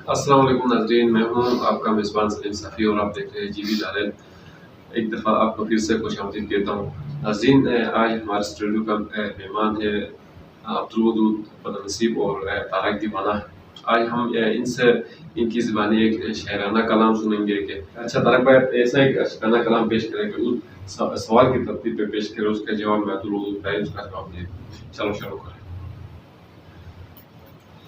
अस्सलाम वालेकुम नाज़रीन, मैं हूँ आपका मेज़बान सलीम सफ़ी और आप देख रहे हैं जीवी चैनल। एक दफ़ा आपको फिर से खुशामदीद कहता हूँ। नाज़रीन, आज हमारे स्टूडियो का मेहमान है अब्दुल वदूद बदनसीब और तारक दीवाना। आज हम इनसे इनकी ज़बानी एक शायराना कलाम सुनेंगे कि अच्छा तारक भाई ऐसा एक शायराना कलाम पेश करें कि उस सवाल की तरतीब पे पेश करें, उसका जवाब मैं अब्दुल वदूद भाई उसका जवाब दे। चलो शुरू करें।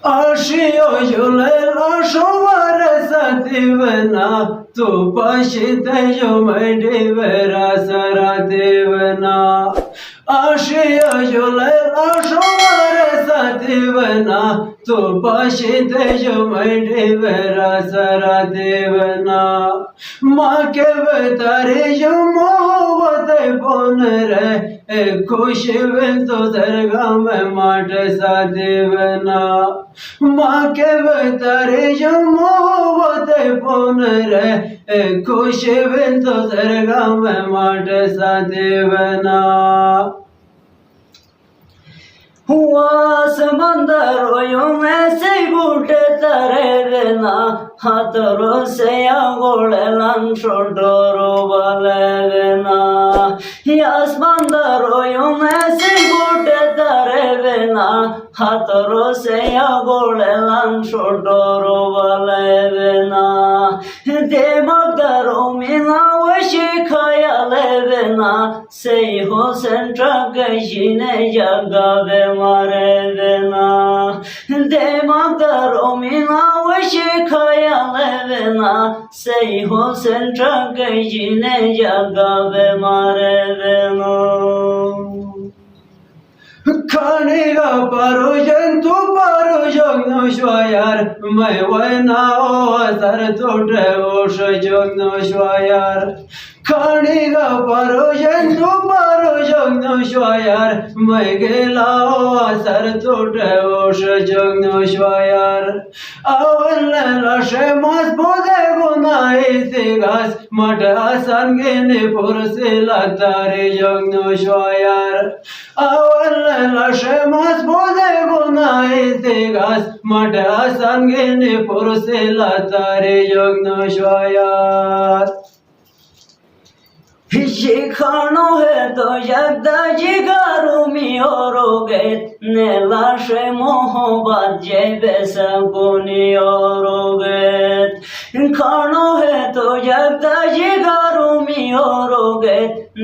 Aşıyor yollar şovar sativna tu paşite yomedi vera sarativna Aşıyor yollar şovar sativna tu paşite yomedi vera sarativna Ma ke betare yomovate bonre खुश तो दरगाह में माट सा देवना माँ के बतारे जो मोहब्बत पुन रे खुश तो दरगाह में माट सा देवना हुआ समंदरों में से बूटे तरे देना हाथों से आगोले लंशोडोरो वाले देना या समंदरों में से बूटे तरे देना हाथों से आगोले लंशोडोरो वाले देना देमगदरों में ना वशी ख्याले देना से हो सेंट्रा कशीने जगावे मारे देना देमगदरों में ना वशी ख्याले देना से हो सेंट्रा कशीने जगावे मारे देना खाने का परोजन तू परोजन नशवायार मैं वना सर तोटे ओश जोग नशवायार खाने का परोजन तू परोजन नशवायार मैं गेला सर तोटे ओश जोग नशवायार अवन लशे मस बोधे गुनाई सिगास मट आसन गेने पुरसे लगतारे जोग नशवायार अवन लशे मस बोधे गुनाई सिगास मट आसन गेने पुरसे लगतारे जोग नशवायार शिखानो है तो यकदा जिगारू मी औरोगे नेलाशे मोहब्बत जेबे सकुनी औरोगे खानो है तो यकदा जिगारू मी औरोगे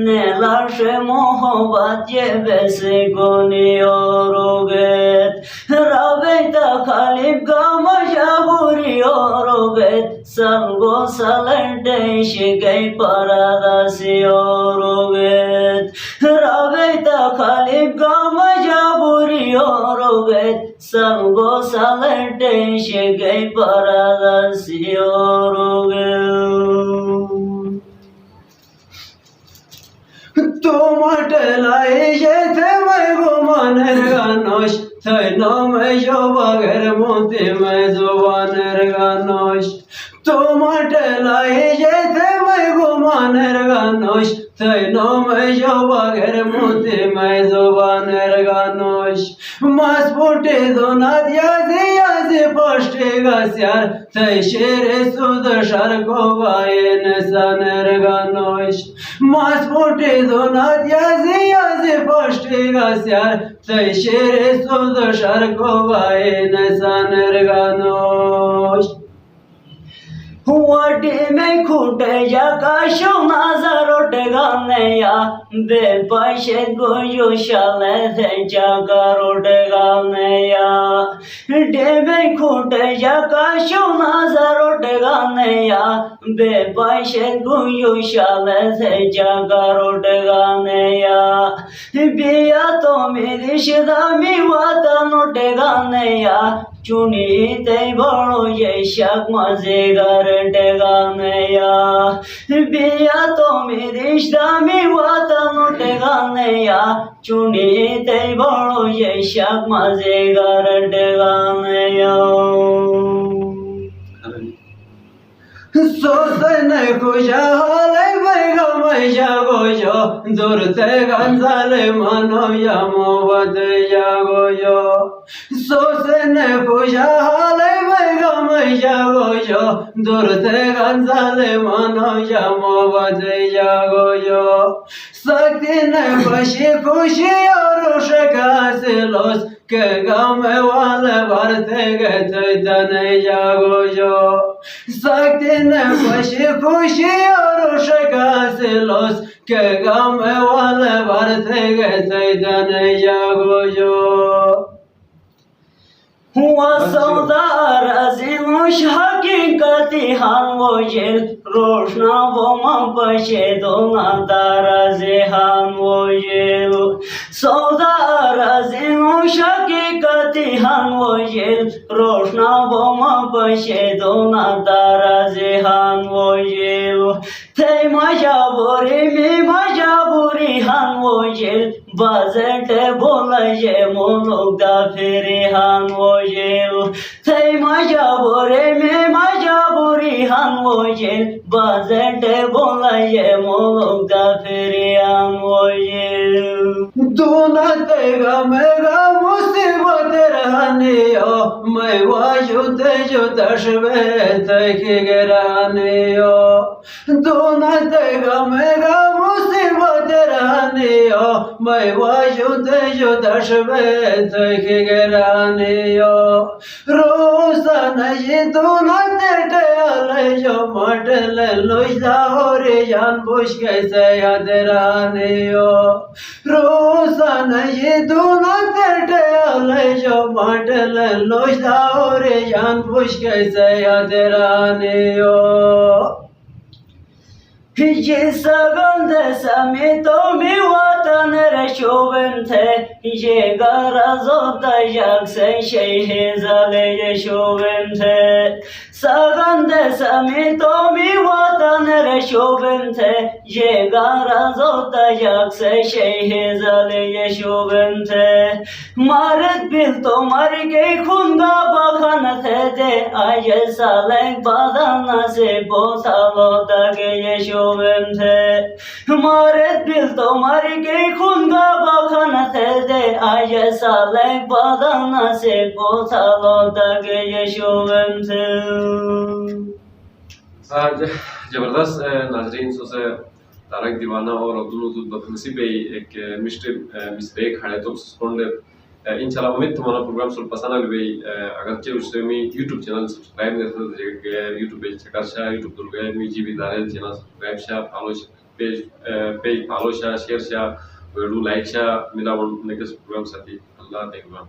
नेलाशे मोहब्बत जेबे सकुनी औरोगे रावेता खालिब गाम जाबुरी औरोगे सलगो सलंडे शिगई परादासी औरोगेत रावेता खालिब गाम जाबुरी औरोगेत सलगो सलंडे शिगई परादासी औरोगेत Tomatelaye jete mai gomaner ganosh Thai no me jobager monte me zobaner ganosh Tomatelaye jete mai gomaner ganosh Thai no me jobager monte me zobaner ganosh Mas pote donat yazi poste gasyar Thai shere sud sharko gayen saner ganosh Mas pote donat yazi poste gasyar Thai shere sud sharko gayen saner ganosh Huwadi me khute yakasho nazarote ganeya Bepashet goyo shale the jagarote ganeya Deme khute yakasho nazarote ganeya Bepashet goyo shale the jagarote ganeya Biya to mirishidami watanote ganeya चुनी ते बड़ो ये शक मजे घर टेगानेया बिया तो मेरी इश्तामी वातनो टेगानेया चुनी ते बड़ो ये शक मजे घर टेगानेया सोचने खुशा हाले बैगा मैशा गोजो दूरते गंजाले मानो या मोहब्बत या गोजो सोचने खुशा हाले Baiga gamay jagoyo durte ganzale mano jamo bade jagoyo Saktine başı koşuyor şakasılos que game vale varte getaydan jagoyo Saktine başı koşuyor şakasılos que game vale varte getaydan jagoyo हुआ सौदा राजिमुश हकीकती हम वो जेल रोशना वो मपशे दोना दाराजे हम वो जेल सौदा राजिमुश हकीकती हम वो जेल रोशना वो मपशे दोना दाराजे हम वो जेल थे मजाबुरी में मजाबुरी हम वो जेल बजट बोला ये मोलोग दा फेरे हम वो जेल थे मजाबुरी में मजाबुरी हम वो जेल बजट बोला ये मोलोग दा फेरे हम वो जेल दूना तेगा मेरा मुसीबत रहने ओ मैं वाजुद जो दशवे तक गिराने ओ दूना तेगा मेरा मुसीबत रहने ओ मैं वाजुद जो दशवे तक गिराने ओ रोज़ान ये दूना तेटे आले जो मटल लोइला और जान बुश कैसे याद रहने ओ रोज़ान ये दूना तेटे आले जो मटल लोइला और जान बुश कैसे याद रहने ओ ये सगंध समेतो मी वतन रशोवन थे ये गरजो तयक से शेहे जले यशोवन थे सगंध समेतो मी वतन रशोवन थे ये गरजो तयक से शेहे जले यशोवन थे मरद बिल तो मर गई खुंगा बखन थे दे आय सालें बदन से बोसालो दगे यशो हमारे दिल तो मर गई खुंगा बखन थे दे आज साले बदन से बोसालो दगे यशोवन थे जबरदस्त नाजरीन सोसे तारक दीवाना और अब्दुल बदनसीब एक मिस्टेक खड़े तो सुस्कोंडे इंशाल्लाह उम्मीद तुम्हारा प्रोग्राम सुन पसंद आले भाई अगरचे उससे मी YouTube चैनल सब्सक्राइब नहीं करते YouTube पेज चेक करशा YouTube दुर्गा मी जीबी दारेल चैनल सब्सक्राइब शा फॉलो पेज फॉलो शा शेयर शा वीडियो लाइक शा मिला वन नेक्स्ट प्रोग्राम साथी अल्लाह देखना